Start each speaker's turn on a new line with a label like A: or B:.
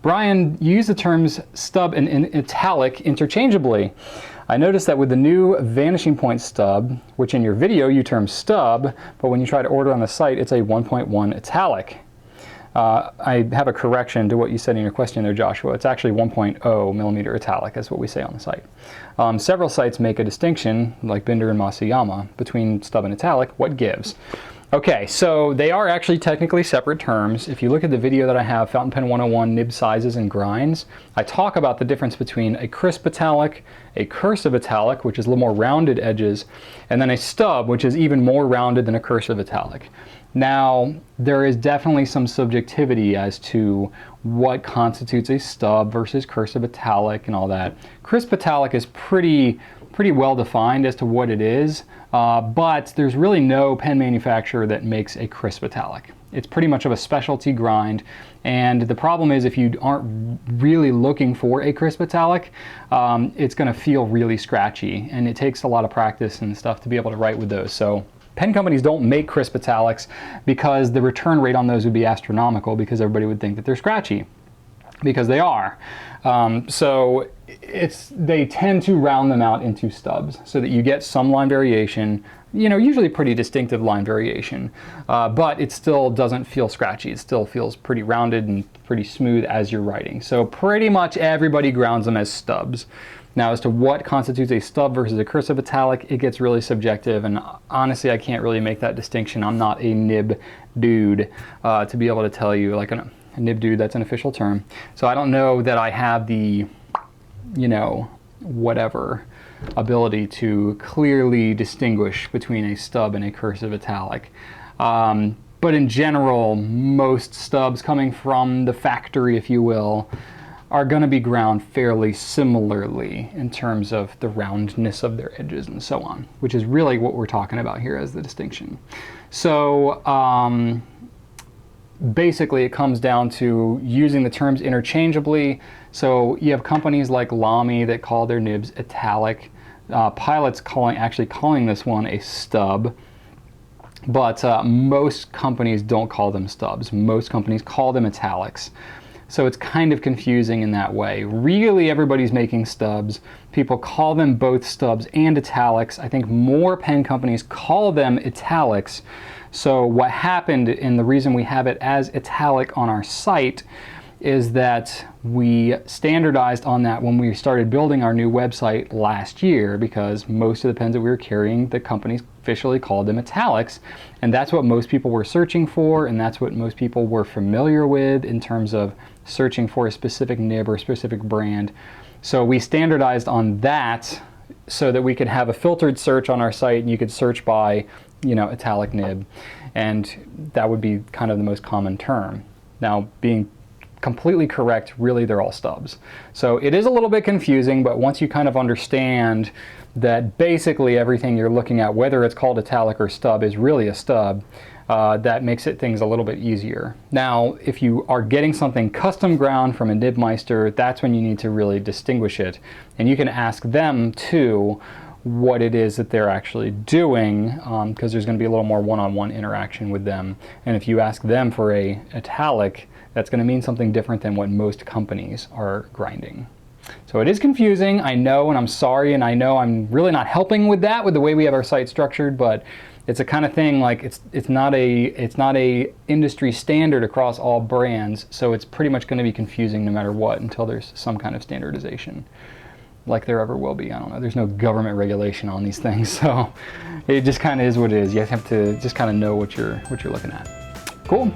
A: Brian, you use the terms stub and italic interchangeably. I noticed that with the new vanishing point stub, which in your video you term stub, but when you try to order on the site, it's a 1.1 italic. I have a correction to what you said in your question there, Joshua. It's actually 1.0 millimeter italic, that's what we say on the site. Several sites make a distinction, like Binder and Masuyama, between stub and italic. What gives? Okay, so they are actually technically separate terms. If you look at the video that I have, Fountain Pen 101, nib sizes and grinds, I talk about the difference between a crisp italic, a cursive italic, which is a little more rounded edges, and then a stub, which is even more rounded than a cursive italic. Now, there is definitely some subjectivity as to what constitutes a stub versus cursive italic and all that. Crisp italic is pretty well defined as to what it is, but there's really no pen manufacturer that makes a crisp italic. It's pretty much of a specialty grind, and the problem is if you aren't really looking for a crisp italic, it's going to feel really scratchy, and it takes a lot of practice and stuff to be able to write with those. So pen companies don't make crisp italics because the return rate on those would be astronomical, because everybody would think that they're scratchy, because they are. So they tend to round them out into stubs so that you get some line variation, you know, usually pretty distinctive line variation, but it still doesn't feel scratchy. It still feels pretty rounded and pretty smooth as you're writing. So pretty much everybody grounds them as stubs. Now, as to what constitutes a stub versus a cursive italic, it gets really subjective, and honestly, I can't really make that distinction. I'm not a nib dude to be able to tell you, like a nib dude, that's an official term. So I don't know that I have the, you know, whatever ability to clearly distinguish between a stub and a cursive italic. But in general, most stubs coming from the factory, if you will, are going to be ground fairly similarly in terms of the roundness of their edges and so on, which is really what we're talking about here as the distinction. So basically it comes down to using the terms interchangeably. So you have companies like Lamy that call their nibs italic. Pilot's actually calling this one a stub, but most companies don't call them stubs. Most companies call them italics. So it's kind of confusing in that way. Really, everybody's making stubs. People call them both stubs and italics. I think more pen companies call them italics. So what happened, and the reason we have it as italic on our site, is that we standardized on that when we started building our new website last year, because most of the pens that we were carrying, the companies officially called them italics, and that's what most people were searching for, and that's what most people were familiar with in terms of searching for a specific nib or a specific brand. So we standardized on that so that we could have a filtered search on our site, and you could search by, you know, italic nib, and that would be kind of the most common term. Now, being completely correct, really they're all stubs. So it is a little bit confusing, but once you kind of understand that basically everything you're looking at, whether it's called italic or stub, is really a stub, that makes things a little bit easier. Now, if you are getting something custom ground from a nibmeister, that's when you need to really distinguish it. And you can ask them too what it is that they're actually doing, because there's going to be a little more one-on-one interaction with them. And if you ask them for a italic, that's going to mean something different than what most companies are grinding. So it is confusing, I know, and I'm sorry, and I know I'm really not helping with that, with the way we have our site structured, but it's a kind of thing, like it's not a industry standard across all brands, so it's pretty much going to be confusing no matter what until there's some kind of standardization, like there ever will be. I don't know, there's no government regulation on these things, so it just kind of is what it is. You have to just kind of know what you're looking at. Cool.